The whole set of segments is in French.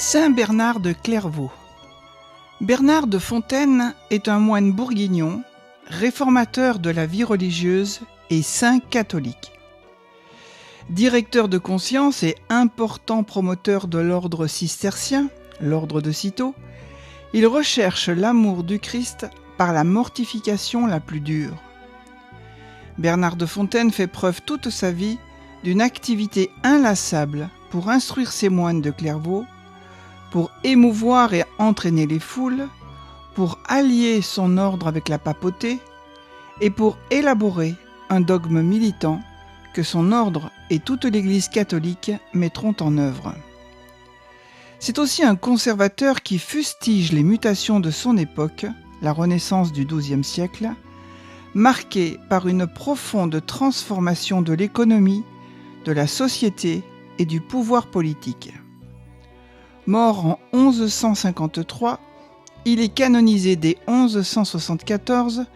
Saint Bernard de Clairvaux. Bernard de Fontaine est un moine bourguignon, réformateur de la vie religieuse et saint catholique. Directeur de conscience et important promoteur de l'ordre cistercien, l'ordre de Cîteaux, il recherche l'amour du Christ par la mortification la plus dure. Bernard de Fontaine fait preuve toute sa vie d'une activité inlassable pour instruire ses moines de Clairvaux, pour émouvoir et entraîner les foules, pour allier son ordre avec la papauté et pour élaborer un dogme militant que son ordre et toute l'Église catholique mettront en œuvre. C'est aussi un conservateur qui fustige les mutations de son époque, la Renaissance du XIIe siècle, marquée par une profonde transformation de l'économie, de la société et du pouvoir politique. Mort en 1153, il est canonisé dès 1174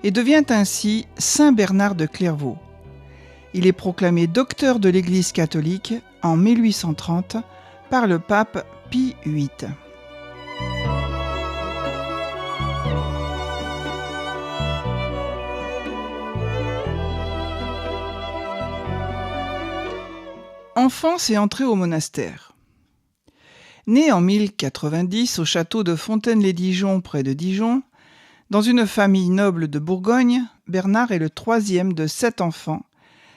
et devient ainsi Saint Bernard de Clairvaux. Il est proclamé docteur de l'Église catholique en 1830 par le pape Pie VIII. Enfance et entrée au monastère. Né en 1090 au château de Fontaine-les-Dijon près de Dijon, dans une famille noble de Bourgogne, Bernard est le troisième de 7 enfants,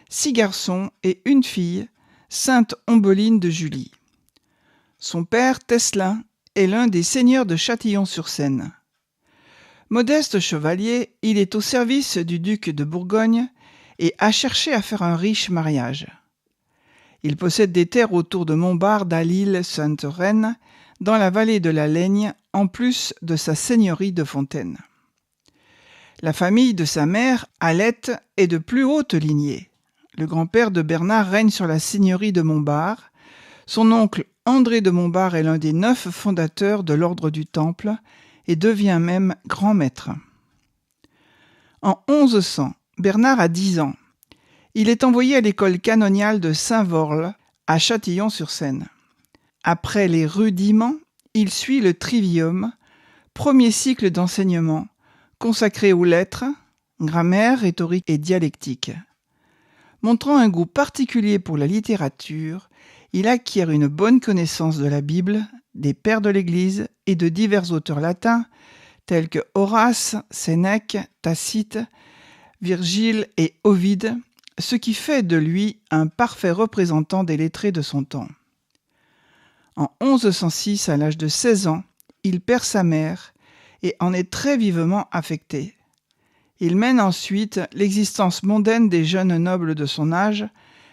6 garçons et une fille, sainte Ombeline de Julie. Son père, Tescelin, est l'un des seigneurs de Châtillon-sur-Seine. Modeste chevalier, il est au service du duc de Bourgogne et a cherché à faire un riche mariage. Il possède des terres autour de Montbard à l'île Sainte-Reine, dans la vallée de la Laigne, en plus de sa seigneurie de Fontaine. La famille de sa mère, Alette, est de plus haute lignée. Le grand-père de Bernard règne sur la seigneurie de Montbard. Son oncle André de Montbard est l'un des 9 fondateurs de l'ordre du Temple et devient même grand maître. En 1100, Bernard a 10 ans. Il est envoyé à l'école canoniale de Saint-Vorle, à Châtillon-sur-Seine. Après les rudiments, il suit le trivium, premier cycle d'enseignement, consacré aux lettres, grammaire, rhétorique et dialectique. Montrant un goût particulier pour la littérature, il acquiert une bonne connaissance de la Bible, des pères de l'Église et de divers auteurs latins, tels que Horace, Sénèque, Tacite, Virgile et Ovide, ce qui fait de lui un parfait représentant des lettrés de son temps. En 1106, à l'âge de 16 ans, il perd sa mère et en est très vivement affecté. Il mène ensuite l'existence mondaine des jeunes nobles de son âge,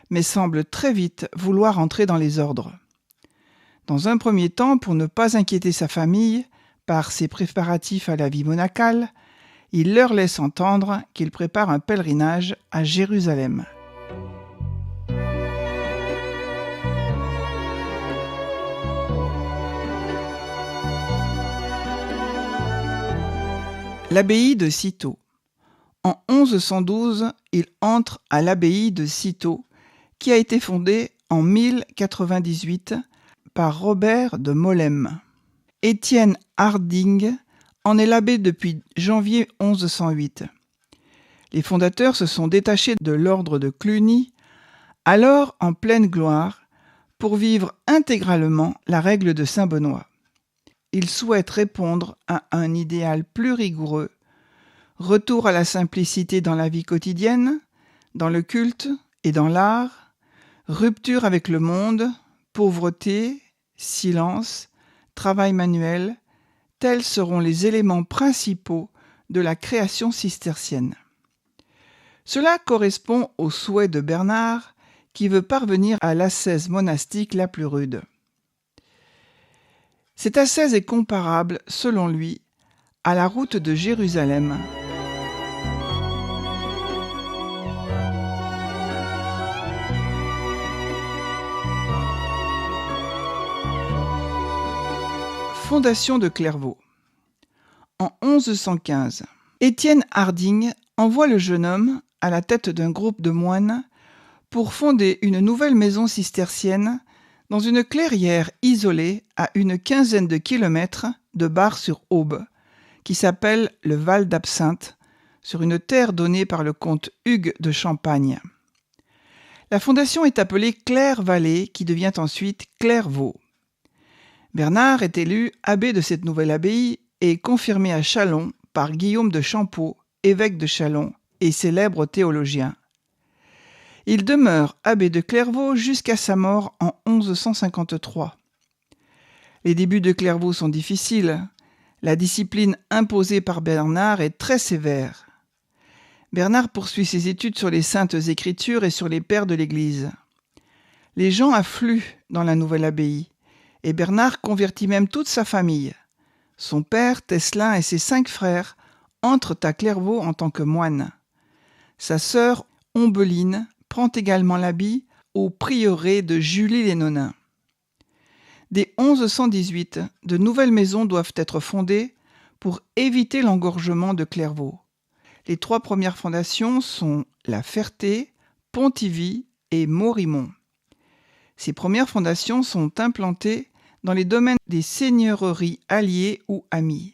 mais semble très vite vouloir entrer dans les ordres. Dans un premier temps, pour ne pas inquiéter sa famille par ses préparatifs à la vie monacale, il leur laisse entendre qu'il prépare un pèlerinage à Jérusalem. L'abbaye de Cîteaux. En 1112, il entre à l'abbaye de Cîteaux, qui a été fondée en 1098 par Robert de Molesme. Étienne Harding en est l'abbé depuis janvier 1108. Les fondateurs se sont détachés de l'ordre de Cluny, alors en pleine gloire, pour vivre intégralement la règle de saint Benoît. Ils souhaitent répondre à un idéal plus rigoureux, retour à la simplicité dans la vie quotidienne, dans le culte et dans l'art, rupture avec le monde, pauvreté, silence, travail manuel, tels seront les éléments principaux de la création cistercienne. Cela correspond au souhait de Bernard, qui veut parvenir à l'ascèse monastique la plus rude. Cette ascèse est comparable, selon lui, à la route de Jérusalem. Fondation de Clairvaux. En 1115, Étienne Harding envoie le jeune homme à la tête d'un groupe de moines pour fonder une nouvelle maison cistercienne dans une clairière isolée à une quinzaine de kilomètres de Bar-sur-Aube, qui s'appelle le Val d'Absinthe, sur une terre donnée par le comte Hugues de Champagne. La fondation est appelée Claire-Vallée, qui devient ensuite Clairvaux. Bernard est élu abbé de cette nouvelle abbaye et confirmé à Châlons par Guillaume de Champeaux, évêque de Châlons et célèbre théologien. Il demeure abbé de Clairvaux jusqu'à sa mort en 1153. Les débuts de Clairvaux sont difficiles. La discipline imposée par Bernard est très sévère. Bernard poursuit ses études sur les Saintes Écritures et sur les pères de l'Église. Les gens affluent dans la nouvelle abbaye, et Bernard convertit même toute sa famille. Son père, Tescelin, et ses 5 frères entrent à Clairvaux en tant que moines. Sa sœur, Ombeline, prend également l'habit au prieuré de Julie-les-Nonains. Dès 1118, de nouvelles maisons doivent être fondées pour éviter l'engorgement de Clairvaux. Les 3 premières fondations sont la Ferté, Pontivy et Morimont. Ces premières fondations sont implantées dans les domaines des seigneuries alliées ou amies.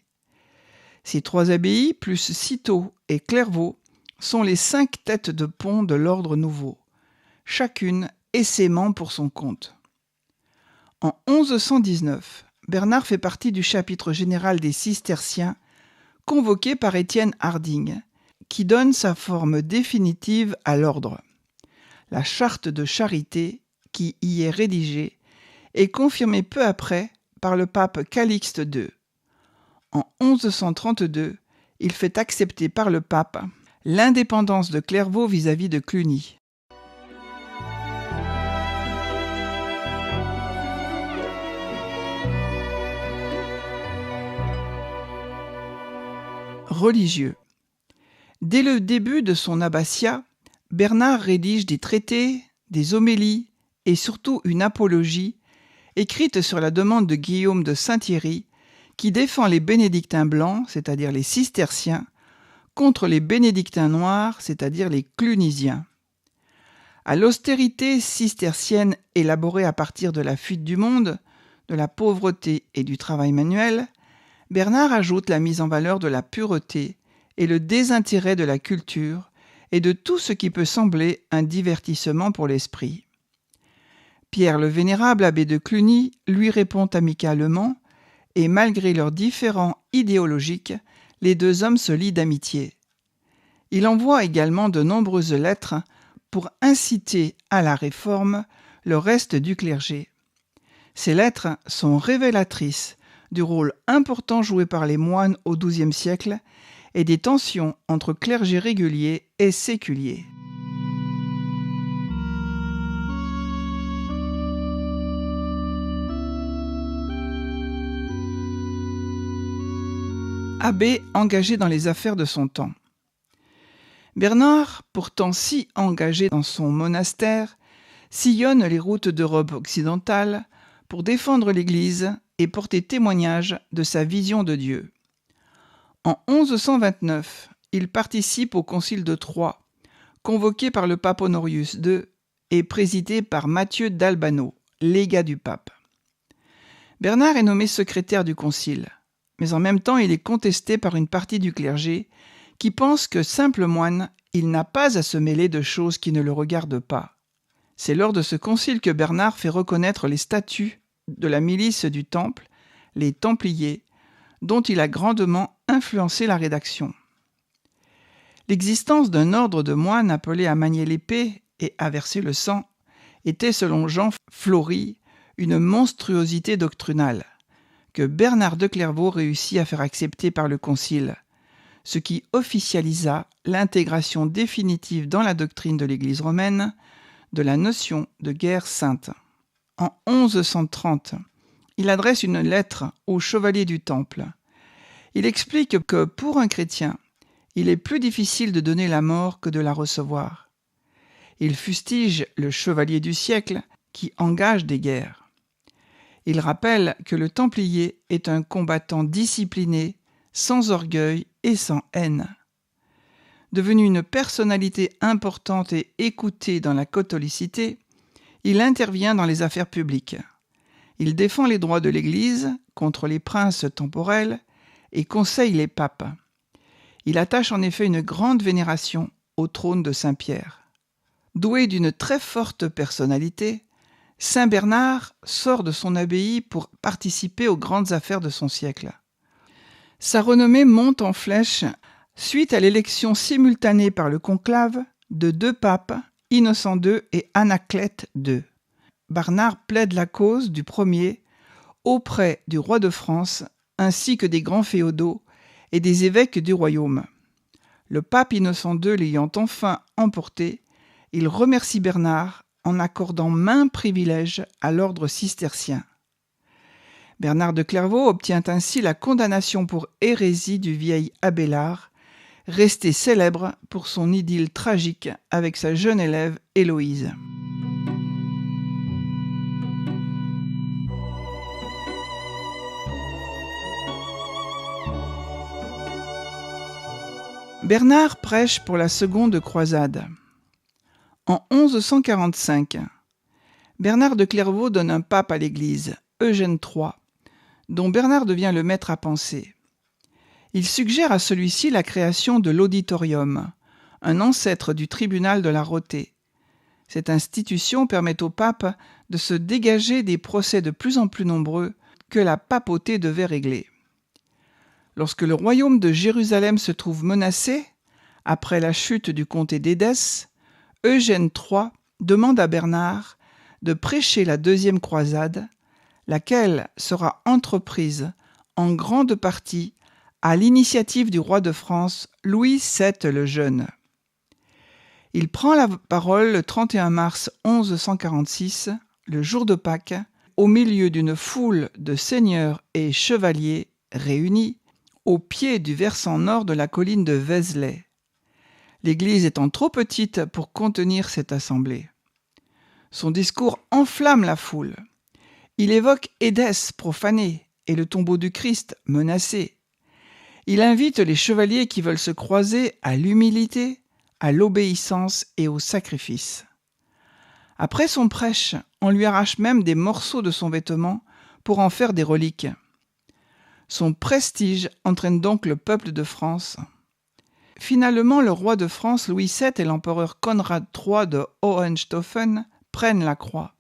Ces 3 abbayes, plus Cîteaux et Clairvaux, sont les 5 têtes de pont de l'ordre nouveau, chacune essaimant pour son compte. En 1119, Bernard fait partie du chapitre général des Cisterciens, convoqué par Étienne Harding, qui donne sa forme définitive à l'ordre. La charte de charité, qui y est rédigée, est confirmée peu après par le pape Calixte II. En 1132, il fait accepter par le pape l'indépendance de Clairvaux vis-à-vis de Cluny. Religieux. Dès le début de son abbatiat, Bernard rédige des traités, des homélies et surtout une apologie écrite sur la demande de Guillaume de Saint-Thierry qui défend les bénédictins blancs, c'est-à-dire les cisterciens, contre les bénédictins noirs, c'est-à-dire les clunisiens. À l'austérité cistercienne élaborée à partir de la fuite du monde, de la pauvreté et du travail manuel, Bernard ajoute la mise en valeur de la pureté et le désintérêt de la culture et de tout ce qui peut sembler un divertissement pour l'esprit. Pierre le Vénérable, abbé de Cluny, lui répond amicalement, et malgré leurs différends idéologiques, les 2 hommes se lient d'amitié. Il envoie également de nombreuses lettres pour inciter à la réforme le reste du clergé. Ces lettres sont révélatrices du rôle important joué par les moines au XIIe siècle et des tensions entre clergé régulier et séculier. Abbé engagé dans les affaires de son temps. Bernard, pourtant si engagé dans son monastère, sillonne les routes d'Europe occidentale pour défendre l'Église et porter témoignage de sa vision de Dieu. En 1129, il participe au concile de Troyes, convoqué par le pape Honorius II et présidé par Matthieu d'Albano, légat du pape. Bernard est nommé secrétaire du concile, mais en même temps il est contesté par une partie du clergé qui pense que simple moine, il n'a pas à se mêler de choses qui ne le regardent pas. C'est lors de ce concile que Bernard fait reconnaître les statuts de la milice du Temple, les Templiers, dont il a grandement influencé la rédaction. L'existence d'un ordre de moines appelé à manier l'épée et à verser le sang était, selon Jean Flory, une monstruosité doctrinale, que Bernard de Clairvaux réussit à faire accepter par le concile, ce qui officialisa l'intégration définitive dans la doctrine de l'Église romaine de la notion de guerre sainte. En 1130, il adresse une lettre aux chevaliers du Temple. Il explique que pour un chrétien, il est plus difficile de donner la mort que de la recevoir. Il fustige le chevalier du siècle qui engage des guerres. Il rappelle que le Templier est un combattant discipliné, sans orgueil et sans haine. Devenu une personnalité importante et écoutée dans la catholicité, Il intervient dans les affaires publiques. Il défend les droits de l'Église contre les princes temporels et conseille les papes. Il attache en effet une grande vénération au trône de Saint-Pierre. Doué d'une très forte personnalité, Saint Bernard sort de son abbaye pour participer aux grandes affaires de son siècle. Sa renommée monte en flèche suite à l'élection simultanée par le conclave de 2 papes, Innocent II et Anaclet II. Bernard plaide la cause du premier auprès du roi de France ainsi que des grands féodaux et des évêques du royaume. Le pape Innocent II l'ayant enfin emporté, il remercie Bernard en accordant maints privilèges à l'ordre cistercien. Bernard de Clairvaux obtient ainsi la condamnation pour hérésie du vieil Abélard, resté célèbre pour son idylle tragique avec sa jeune élève Héloïse. Bernard prêche pour la seconde croisade. En 1145, Bernard de Clairvaux donne un pape à l'Église, Eugène III, dont Bernard devient le maître à penser. Il suggère à celui-ci la création de l'auditorium, un ancêtre du tribunal de la Rotée. Cette institution permet au pape de se dégager des procès de plus en plus nombreux que la papauté devait régler. Lorsque le royaume de Jérusalem se trouve menacé, après la chute du comté d'Édesse, Eugène III demande à Bernard de prêcher la deuxième croisade, laquelle sera entreprise en grande partie à l'initiative du roi de France Louis VII le Jeune. Il prend la parole le 31 mars 1146, le jour de Pâques, au milieu d'une foule de seigneurs et chevaliers réunis au pied du versant nord de la colline de Vézelay. L'église étant trop petite pour contenir cette assemblée. Son discours enflamme la foule. Il évoque Édesse profanée et le tombeau du Christ menacé. Il invite les chevaliers qui veulent se croiser à l'humilité, à l'obéissance et au sacrifice. Après son prêche, on lui arrache même des morceaux de son vêtement pour en faire des reliques. Son prestige entraîne donc le peuple de France. Finalement, le roi de France Louis VII et l'empereur Conrad III de Hohenstaufen prennent la croix.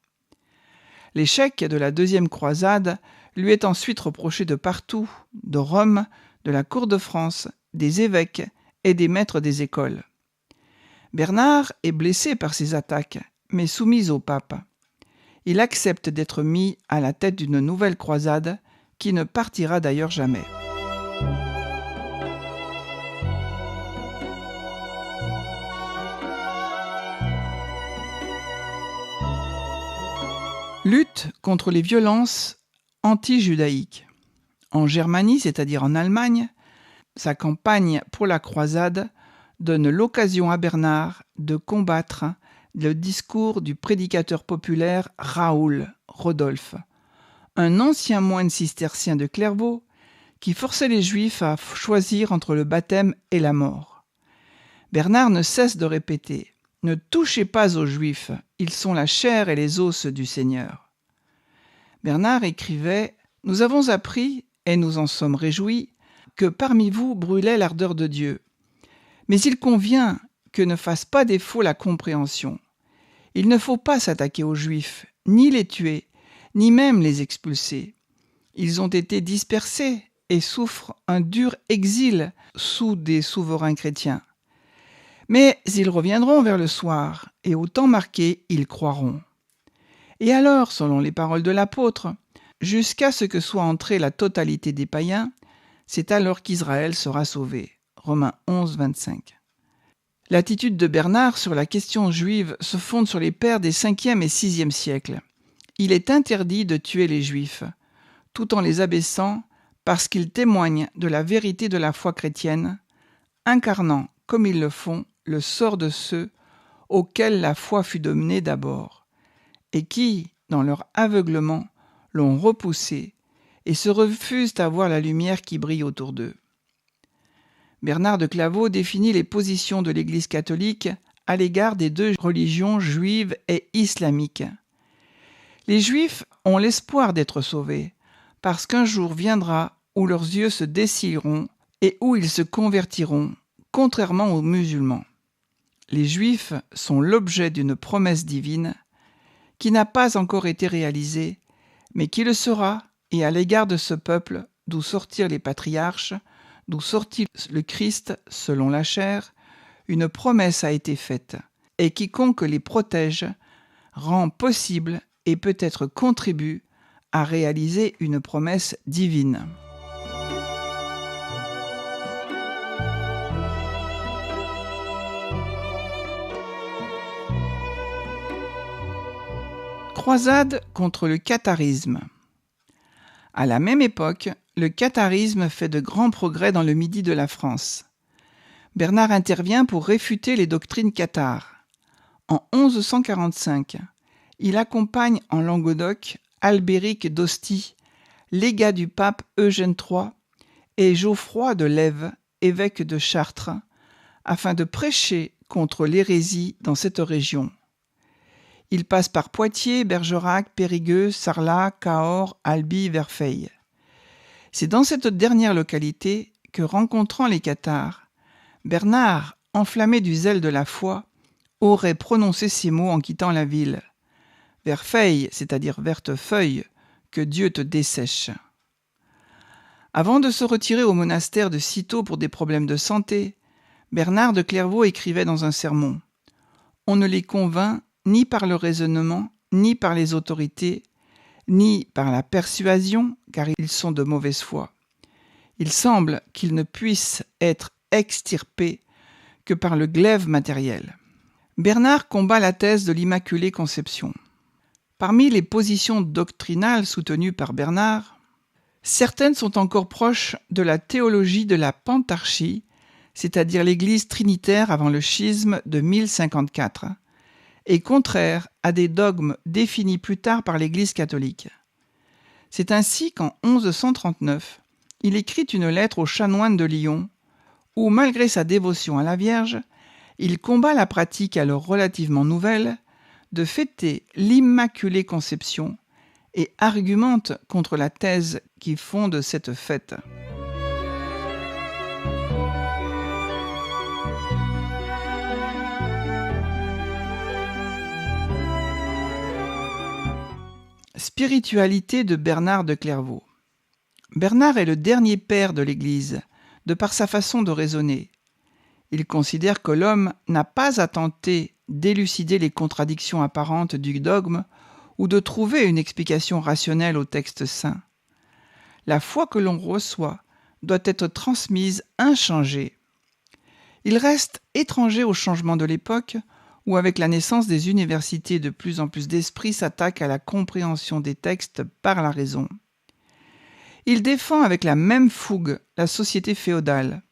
L'échec de la deuxième croisade lui est ensuite reproché de partout, de Rome, de la cour de France, des évêques et des maîtres des écoles. Bernard est blessé par ces attaques, mais soumis au pape. Il accepte d'être mis à la tête d'une nouvelle croisade qui ne partira d'ailleurs jamais. Lutte contre les violences anti-judaïques. En Germanie, c'est-à-dire en Allemagne, sa campagne pour la croisade donne l'occasion à Bernard de combattre le discours du prédicateur populaire Raoul Rodolphe, un ancien moine cistercien de Clairvaux qui forçait les Juifs à choisir entre le baptême et la mort. Bernard ne cesse de répéter « Ne touchez pas aux Juifs, ils sont la chair et les os du Seigneur ». Bernard écrivait « Nous avons appris, et nous en sommes réjouis, que parmi vous brûlait l'ardeur de Dieu. Mais il convient que ne fasse pas défaut la compréhension. Il ne faut pas s'attaquer aux Juifs, ni les tuer, ni même les expulser. Ils ont été dispersés et souffrent un dur exil sous des souverains chrétiens. Mais ils reviendront vers le soir, et au temps marqué, ils croiront. Et alors, selon les paroles de l'apôtre, jusqu'à ce que soit entrée la totalité des païens, c'est alors qu'Israël sera sauvé. Romains 11, 25. L'attitude de Bernard sur la question juive se fonde sur les pères des 5e et 6e siècles. Il est interdit de tuer les Juifs, tout en les abaissant parce qu'ils témoignent de la vérité de la foi chrétienne, incarnant, comme ils le font, le sort de ceux auxquels la foi fut donnée d'abord, et qui, dans leur aveuglement, l'ont repoussée et se refusent à voir la lumière qui brille autour d'eux. Bernard de Clairvaux définit les positions de l'Église catholique à l'égard des deux religions juive et islamique. Les Juifs ont l'espoir d'être sauvés, parce qu'un jour viendra où leurs yeux se dessilleront et où ils se convertiront, contrairement aux musulmans. Les Juifs sont l'objet d'une promesse divine qui n'a pas encore été réalisée, mais qui le sera, et à l'égard de ce peuple, d'où sortirent les patriarches, d'où sortit le Christ selon la chair, une promesse a été faite, et quiconque les protège rend possible et peut-être contribue à réaliser une promesse divine. Croisade contre le catharisme. À la même époque, le catharisme fait de grands progrès dans le midi de la France. Bernard intervient pour réfuter les doctrines cathares. En 1145, il accompagne en Languedoc Albéric d'Ostie, légat du pape Eugène III, et Geoffroy de Lèves, évêque de Chartres, afin de prêcher contre l'hérésie dans cette région. Il passe par Poitiers, Bergerac, Périgueux, Sarlat, Cahors, Albi, Verfeil. C'est dans cette dernière localité que, rencontrant les cathares, Bernard, enflammé du zèle de la foi, aurait prononcé ces mots en quittant la ville. « Verfeil, c'est-à-dire verte feuille, que Dieu te dessèche. » Avant de se retirer au monastère de Cîteaux pour des problèmes de santé, Bernard de Clairvaux écrivait dans un sermon « On ne les convainc ni par le raisonnement, ni par les autorités, ni par la persuasion, car ils sont de mauvaise foi. Il semble qu'ils ne puissent être extirpés que par le glaive matériel. » Bernard combat la thèse de l'Immaculée Conception. Parmi les positions doctrinales soutenues par Bernard, certaines sont encore proches de la théologie de la pentarchie, c'est-à-dire l'Église trinitaire avant le schisme de 1054, et contraires à des dogmes définis plus tard par l'Église catholique. C'est ainsi qu'en 1139, il écrit une lettre aux chanoines de Lyon, où, malgré sa dévotion à la Vierge, il combat la pratique alors relativement nouvelle de fêter l'Immaculée Conception et argumente contre la thèse qui fonde cette fête. Spiritualité de Bernard de Clairvaux. Bernard est le dernier père de l'Église, de par sa façon de raisonner. Il considère que l'homme n'a pas à tenter d'élucider les contradictions apparentes du dogme ou de trouver une explication rationnelle au texte saint. La foi que l'on reçoit doit être transmise inchangée. Il reste étranger au changement de l'époque où, avec la naissance des universités, de plus en plus d'esprits s'attaquent à la compréhension des textes par la raison. Il défend avec la même fougue la société féodale,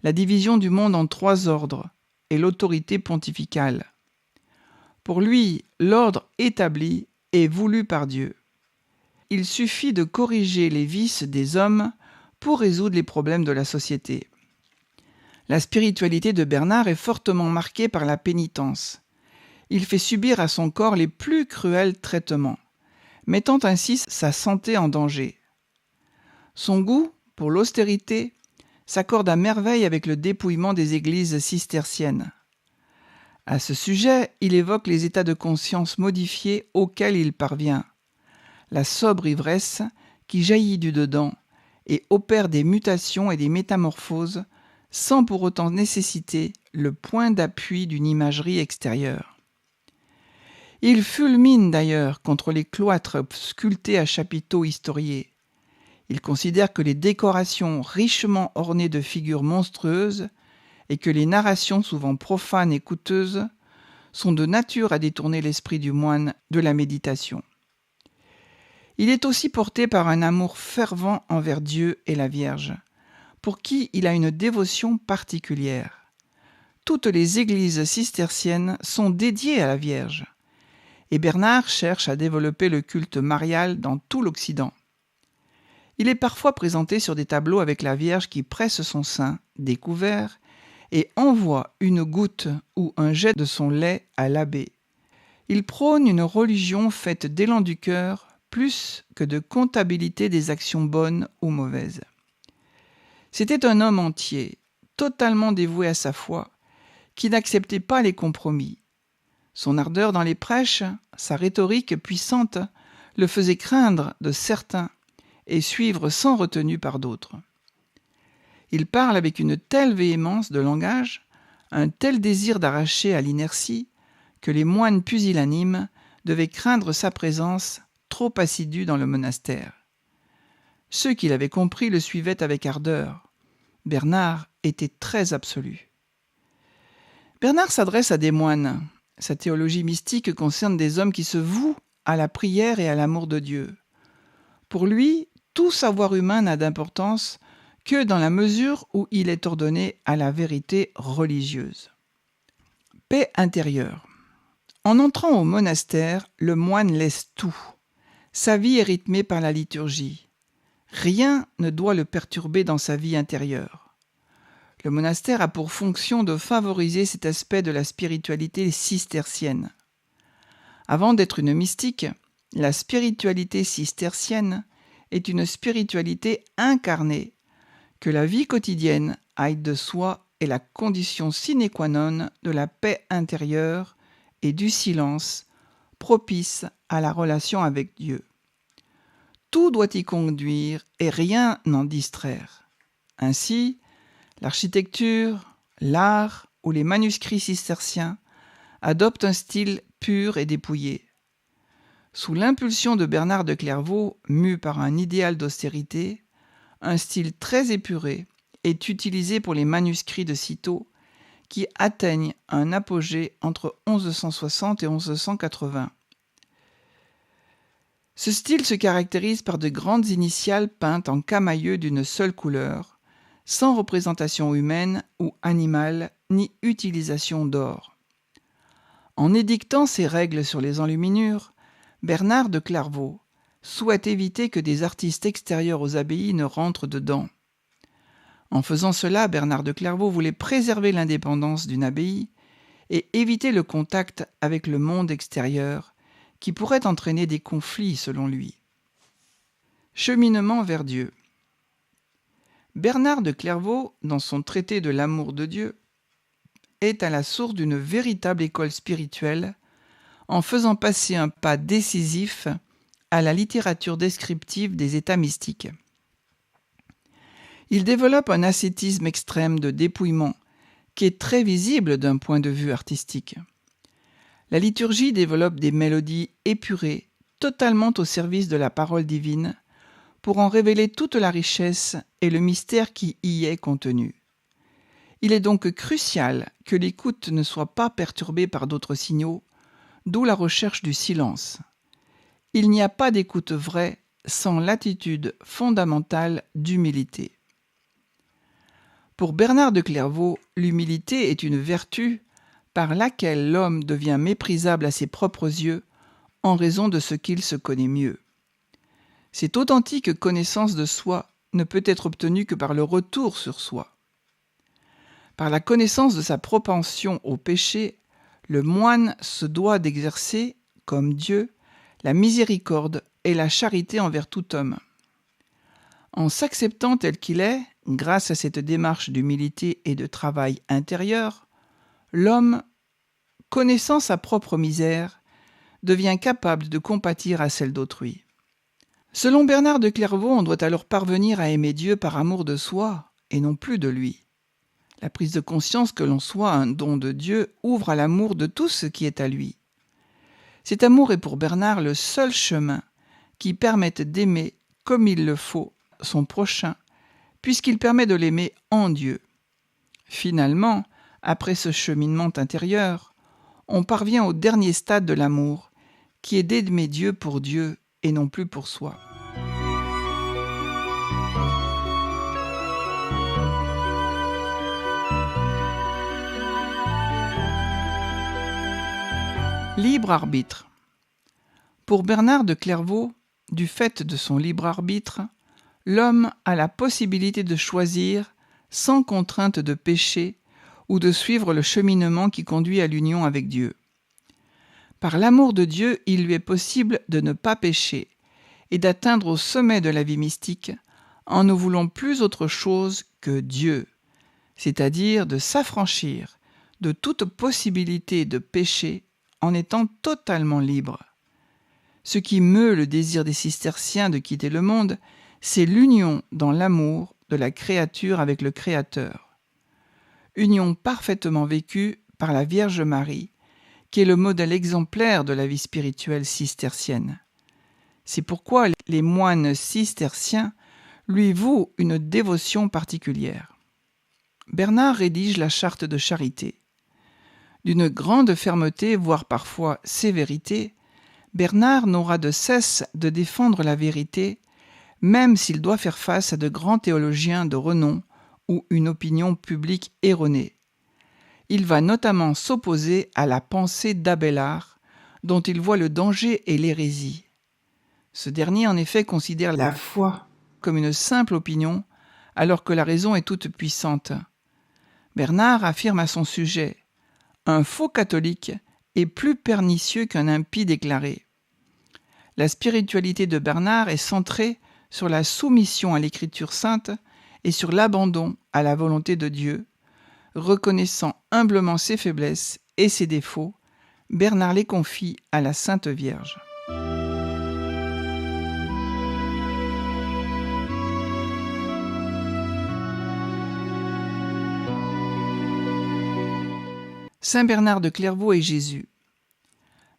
la division du monde en 3 ordres et l'autorité pontificale. Pour lui, l'ordre établi est voulu par Dieu. Il suffit de corriger les vices des hommes pour résoudre les problèmes de la société. La spiritualité de Bernard est fortement marquée par la pénitence. Il fait subir à son corps les plus cruels traitements, mettant ainsi sa santé en danger. Son goût pour l'austérité s'accorde à merveille avec le dépouillement des églises cisterciennes. À ce sujet, il évoque les états de conscience modifiés auxquels il parvient, la sobre ivresse qui jaillit du dedans et opère des mutations et des métamorphoses sans pour autant nécessiter le point d'appui d'une imagerie extérieure. Il fulmine d'ailleurs contre les cloîtres sculptés à chapiteaux historiés. Il considère que les décorations richement ornées de figures monstrueuses et que les narrations souvent profanes et coûteuses sont de nature à détourner l'esprit du moine de la méditation. Il est aussi porté par un amour fervent envers Dieu et la Vierge, pour qui il a une dévotion particulière. Toutes les églises cisterciennes sont dédiées à la Vierge, et Bernard cherche à développer le culte marial dans tout l'Occident. Il est parfois présenté sur des tableaux avec la Vierge qui presse son sein, découvert, et envoie une goutte ou un jet de son lait à l'abbé. Il prône une religion faite d'élan du cœur plus que de comptabilité des actions bonnes ou mauvaises. C'était un homme entier, totalement dévoué à sa foi, qui n'acceptait pas les compromis. Son ardeur dans les prêches, sa rhétorique puissante, le faisaient craindre de certains et suivre sans retenue par d'autres. Il parle avec une telle véhémence de langage, un tel désir d'arracher à l'inertie, que les moines pusillanimes devaient craindre sa présence trop assidue dans le monastère. Ceux qui l'avaient compris le suivaient avec ardeur. Bernard était très absolu. Bernard s'adresse à des moines. Sa théologie mystique concerne des hommes qui se vouent à la prière et à l'amour de Dieu. Pour lui, tout savoir humain n'a d'importance que dans la mesure où il est ordonné à la vérité religieuse. Paix intérieure. En entrant au monastère, le moine laisse tout. Sa vie est rythmée par la liturgie. Rien ne doit le perturber dans sa vie intérieure. Le monastère a pour fonction de favoriser cet aspect de la spiritualité cistercienne. Avant d'être une mystique, la spiritualité cistercienne est une spiritualité incarnée, que la vie quotidienne aille de soi est la condition sine qua non de la paix intérieure et du silence propice à la relation avec Dieu. Tout doit y conduire et rien n'en distraire. Ainsi, l'architecture, l'art ou les manuscrits cisterciens adoptent un style pur et dépouillé. Sous l'impulsion de Bernard de Clairvaux, mu par un idéal d'austérité, un style très épuré est utilisé pour les manuscrits de Cîteaux qui atteignent un apogée entre 1160 et 1180. Ce style se caractérise par de grandes initiales peintes en camailleux d'une seule couleur, sans représentation humaine ou animale ni utilisation d'or. En édictant ses règles sur les enluminures, Bernard de Clairvaux souhaite éviter que des artistes extérieurs aux abbayes ne rentrent dedans. En faisant cela, Bernard de Clairvaux voulait préserver l'indépendance d'une abbaye et éviter le contact avec le monde extérieur qui pourrait entraîner des conflits selon lui. Cheminement vers Dieu. Bernard de Clairvaux, dans son traité de l'amour de Dieu, est à la source d'une véritable école spirituelle en faisant passer un pas décisif à la littérature descriptive des états mystiques. Il développe un ascétisme extrême de dépouillement qui est très visible d'un point de vue artistique. La liturgie développe des mélodies épurées, totalement au service de la parole divine, pour en révéler toute la richesse et le mystère qui y est contenu. Il est donc crucial que l'écoute ne soit pas perturbée par d'autres signaux, d'où la recherche du silence. Il n'y a pas d'écoute vraie sans l'attitude fondamentale d'humilité. Pour Bernard de Clairvaux, l'humilité est une vertu par laquelle l'homme devient méprisable à ses propres yeux en raison de ce qu'il se connaît mieux. Cette authentique connaissance de soi ne peut être obtenue que par le retour sur soi. Par la connaissance de sa propension au péché, le moine se doit d'exercer, comme Dieu, la miséricorde et la charité envers tout homme. En s'acceptant tel qu'il est, grâce à cette démarche d'humilité et de travail intérieur, l'homme, connaissant sa propre misère, devient capable de compatir à celle d'autrui. Selon Bernard de Clairvaux, on doit alors parvenir à aimer Dieu par amour de soi et non plus de lui. La prise de conscience que l'on soit un don de Dieu ouvre à l'amour de tout ce qui est à lui. Cet amour est pour Bernard le seul chemin qui permette d'aimer comme il le faut son prochain, puisqu'il permet de l'aimer en Dieu. Finalement, après ce cheminement intérieur, on parvient au dernier stade de l'amour, qui est d'aimer Dieu pour Dieu et non plus pour soi. Libre arbitre. Pour Bernard de Clairvaux, du fait de son libre arbitre, l'homme a la possibilité de choisir sans contrainte de péché ou de suivre le cheminement qui conduit à l'union avec Dieu. Par l'amour de Dieu, il lui est possible de ne pas pécher et d'atteindre au sommet de la vie mystique en ne voulant plus autre chose que Dieu, c'est-à-dire de s'affranchir de toute possibilité de péché en étant totalement libre. Ce qui meut le désir des cisterciens de quitter le monde, c'est l'union dans l'amour de la créature avec le Créateur. Union parfaitement vécue par la Vierge Marie, qui est le modèle exemplaire de la vie spirituelle cistercienne. C'est pourquoi les moines cisterciens lui vouent une dévotion particulière. Bernard rédige la charte de charité. D'une grande fermeté, voire parfois sévérité, Bernard n'aura de cesse de défendre la vérité, même s'il doit faire face à de grands théologiens de renom ou une opinion publique erronée. Il va notamment s'opposer à la pensée d'Abélard, dont il voit le danger et l'hérésie. Ce dernier, en effet, considère la foi comme une simple opinion, alors que la raison est toute puissante. Bernard affirme à son sujet « Un faux catholique est plus pernicieux qu'un impie déclaré ». La spiritualité de Bernard est centrée sur la soumission à l'Écriture sainte et sur l'abandon à la volonté de Dieu. Reconnaissant humblement ses faiblesses et ses défauts, Bernard les confie à la Sainte Vierge. Saint Bernard de Clairvaux et Jésus.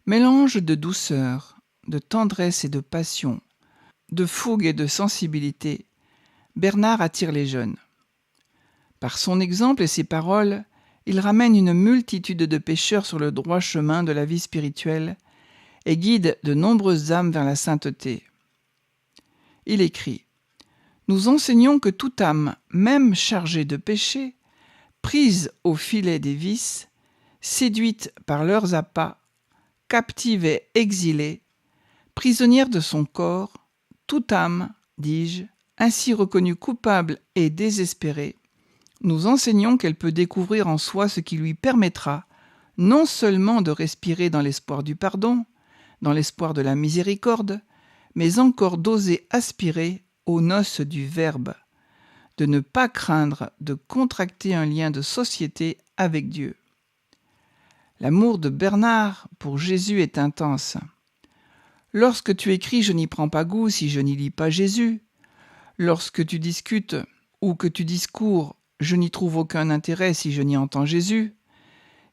Mélange de douceur, de tendresse et de passion, de fougue et de sensibilité, Bernard attire les jeunes. Par son exemple et ses paroles, il ramène une multitude de pécheurs sur le droit chemin de la vie spirituelle et guide de nombreuses âmes vers la sainteté. Il écrit « Nous enseignons que toute âme, même chargée de péché, prise au filet des vices, séduite par leurs appâts, captive et exilée, prisonnière de son corps, toute âme, dis-je, ainsi reconnue coupable et désespérée, nous enseignons qu'elle peut découvrir en soi ce qui lui permettra non seulement de respirer dans l'espoir du pardon, dans l'espoir de la miséricorde, mais encore d'oser aspirer aux noces du Verbe, de ne pas craindre de contracter un lien de société avec Dieu. L'amour de Bernard pour Jésus est intense. Lorsque tu écris « Je n'y prends pas goût si je n'y lis pas Jésus », lorsque tu discutes ou que tu discours « Je n'y trouve aucun intérêt si je n'y entends Jésus »,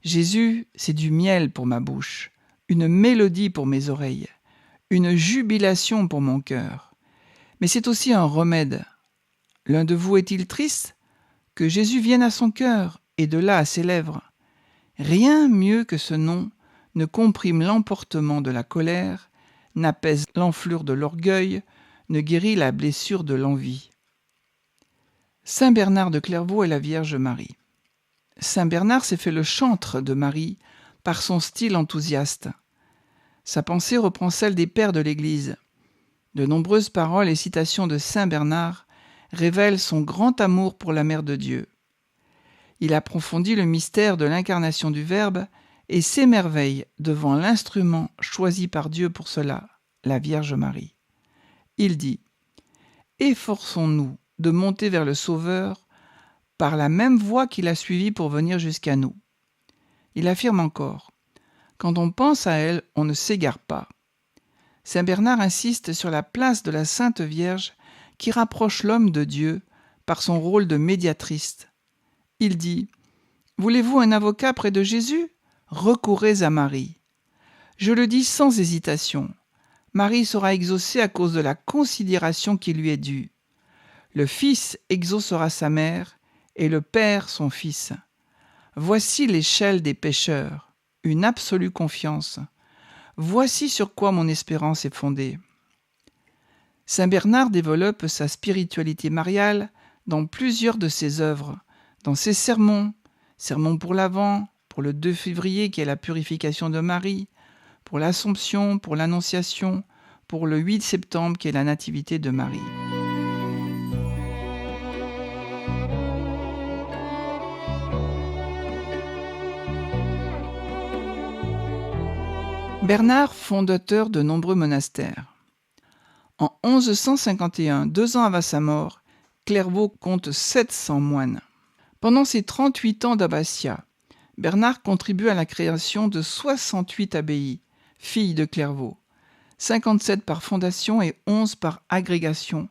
Jésus, c'est du miel pour ma bouche, une mélodie pour mes oreilles, une jubilation pour mon cœur. Mais c'est aussi un remède. L'un de vous est-il triste? Que Jésus vienne à son cœur et de là à ses lèvres. Rien mieux que ce nom ne comprime l'emportement de la colère, n'apaise l'enflure de l'orgueil, ne guérit la blessure de l'envie. Saint Bernard de Clairvaux et la Vierge Marie. Saint Bernard s'est fait le chantre de Marie par son style enthousiaste. Sa pensée reprend celle des pères de l'Église. De nombreuses paroles et citations de Saint Bernard révèlent son grand amour pour la Mère de Dieu. Il approfondit le mystère de l'incarnation du Verbe et s'émerveille devant l'instrument choisi par Dieu pour cela, la Vierge Marie. Il dit « Efforçons-nous de monter vers le Sauveur par la même voie qu'il a suivie pour venir jusqu'à nous. » Il affirme encore « Quand on pense à elle, on ne s'égare pas. » Saint Bernard insiste sur la place de la Sainte Vierge qui rapproche l'homme de Dieu par son rôle de médiatrice. Il dit « Voulez-vous un avocat près de Jésus? Recourez à Marie. » Je le dis sans hésitation. Marie sera exaucée à cause de la considération qui lui est due. Le Fils exaucera sa mère et le Père son Fils. Voici l'échelle des pécheurs, une absolue confiance. Voici sur quoi mon espérance est fondée. Saint Bernard développe sa spiritualité mariale dans plusieurs de ses œuvres, dans ses sermons, sermons pour l'Avent, pour le 2 février qui est la purification de Marie, pour l'Assomption, pour l'Annonciation, pour le 8 septembre qui est la Nativité de Marie. Bernard, fondateur de nombreux monastères. En 1151, 2 ans avant sa mort, Clairvaux compte 700 moines. Pendant ses 38 ans d'abbatiat, Bernard contribue à la création de 68 abbayes, filles de Clairvaux, 57 par fondation et 11 par agrégation,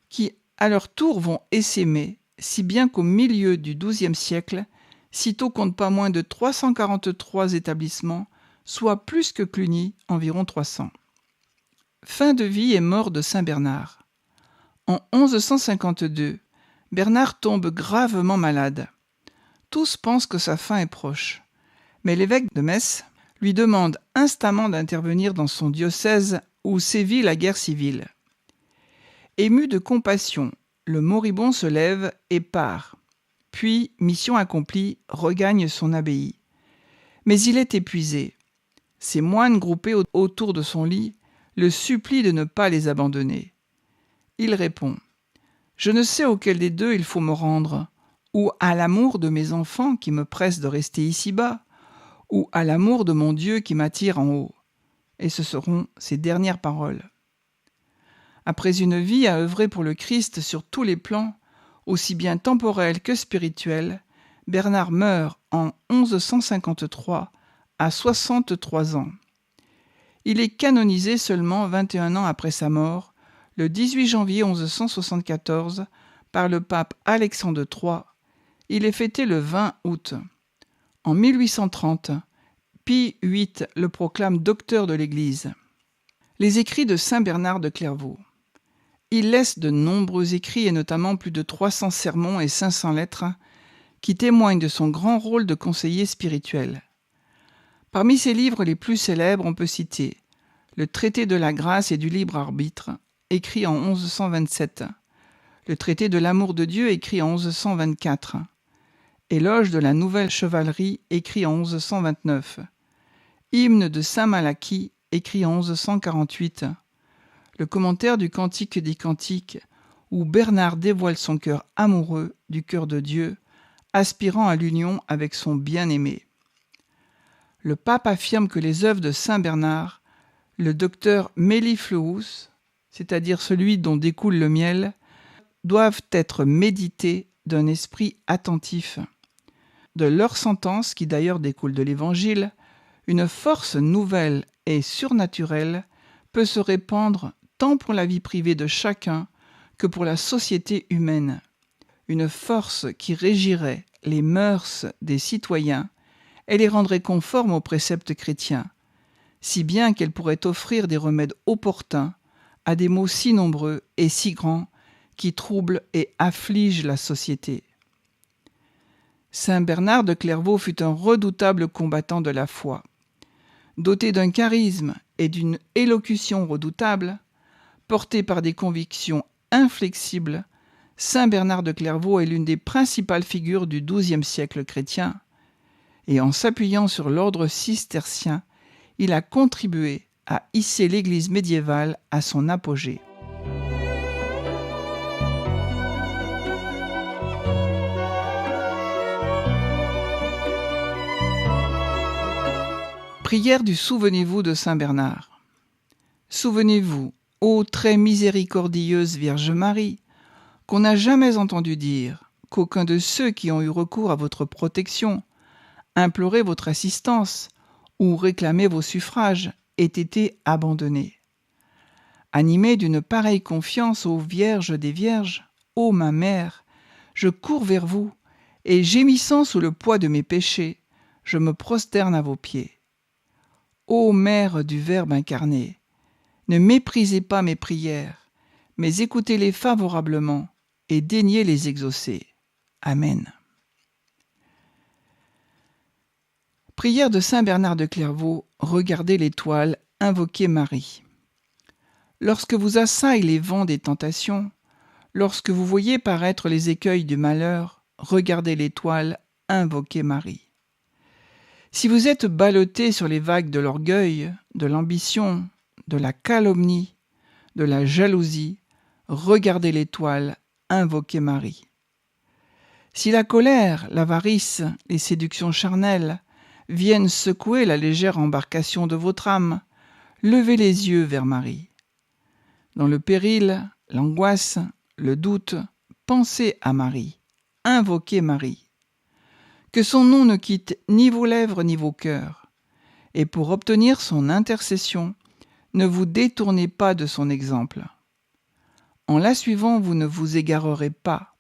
qui à leur tour vont essaimer, si bien qu'au milieu du XIIe siècle, Cîteaux compte pas moins de 343 établissements, soit plus que Cluny, environ 300. Fin de vie et mort de saint Bernard. En 1152, Bernard tombe gravement malade. Tous pensent que sa fin est proche, mais l'évêque de Metz lui demande instamment d'intervenir dans son diocèse où sévit la guerre civile. Ému de compassion, le moribond se lève et part, puis, mission accomplie, regagne son abbaye. Mais il est épuisé. Ses moines groupés autour de son lit le supplient de ne pas les abandonner. Il répond « Je ne sais auquel des deux il faut me rendre, ou à l'amour de mes enfants qui me pressent de rester ici-bas, ou à l'amour de mon Dieu qui m'attire en haut. » Et ce seront ses dernières paroles. Après une vie à œuvrer pour le Christ sur tous les plans, aussi bien temporels que spirituels, Bernard meurt en 1153 à 63 ans. Il est canonisé seulement 21 ans après sa mort, le 18 janvier 1174, par le pape Alexandre III. Il est fêté le 20 août. En 1830, Pie VIII le proclame docteur de l'Église. Les écrits de saint Bernard de Clairvaux. Il laisse de nombreux écrits et notamment plus de 300 sermons et 500 lettres qui témoignent de son grand rôle de conseiller spirituel. Parmi ses livres les plus célèbres, on peut citer le Traité de la grâce et du libre arbitre, écrit en 1127, le Traité de l'amour de Dieu, écrit en 1124, Éloge de la nouvelle chevalerie, écrit en 1129, Hymne de saint Malachie, écrit en 1148, le commentaire du Cantique des Cantiques, où Bernard dévoile son cœur amoureux du cœur de Dieu, aspirant à l'union avec son bien-aimé. Le pape affirme que les œuvres de saint Bernard, le docteur mellifluus, c'est-à-dire celui dont découle le miel, doivent être méditées d'un esprit attentif. De leur sentence, qui d'ailleurs découle de l'Évangile, une force nouvelle et surnaturelle peut se répandre tant pour la vie privée de chacun que pour la société humaine. Une force qui régirait les mœurs des citoyens et les rendrait conformes aux préceptes chrétiens, si bien qu'elle pourrait offrir des remèdes opportuns à des maux si nombreux et si grands qui troublent et affligent la société. Saint Bernard de Clairvaux fut un redoutable combattant de la foi. Doté d'un charisme et d'une élocution redoutable, porté par des convictions inflexibles, saint Bernard de Clairvaux est l'une des principales figures du XIIe siècle chrétien, et en s'appuyant sur l'ordre cistercien, il a contribué à hisser l'Église médiévale à son apogée. Prière du Souvenez-vous de saint Bernard. Souvenez-vous, ô très miséricordieuse Vierge Marie, qu'on n'a jamais entendu dire qu'aucun de ceux qui ont eu recours à votre protection, imploré votre assistance ou réclamé vos suffrages ait été abandonné. Animé d'une pareille confiance ô Vierge des Vierges, ô ma mère, je cours vers vous et gémissant sous le poids de mes péchés, je me prosterne à vos pieds. Ô Mère du Verbe incarné, ne méprisez pas mes prières, mais écoutez-les favorablement et daignez les exaucer. Amen. Prière de saint Bernard de Clairvaux, regardez l'étoile, invoquez Marie. Lorsque vous assaillent les vents des tentations, lorsque vous voyez paraître les écueils du malheur, regardez l'étoile, invoquez Marie. Si vous êtes ballotté sur les vagues de l'orgueil, de l'ambition, de la calomnie, de la jalousie, regardez l'étoile, invoquez Marie. Si la colère, l'avarice, les séductions charnelles, viennent secouer la légère embarcation de votre âme, levez les yeux vers Marie. Dans le péril, l'angoisse, le doute, pensez à Marie, invoquez Marie. Que son nom ne quitte ni vos lèvres ni vos cœurs. Et pour obtenir son intercession, ne vous détournez pas de son exemple. En la suivant, vous ne vous égarerez pas.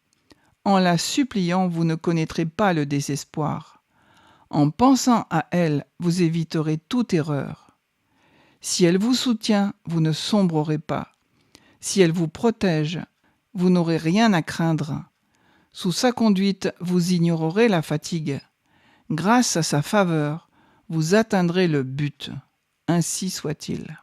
En la suppliant, vous ne connaîtrez pas le désespoir. En pensant à elle, vous éviterez toute erreur. Si elle vous soutient, vous ne sombrerez pas. Si elle vous protège, vous n'aurez rien à craindre. Sous sa conduite, vous ignorerez la fatigue. Grâce à sa faveur, vous atteindrez le but. Ainsi soit-il.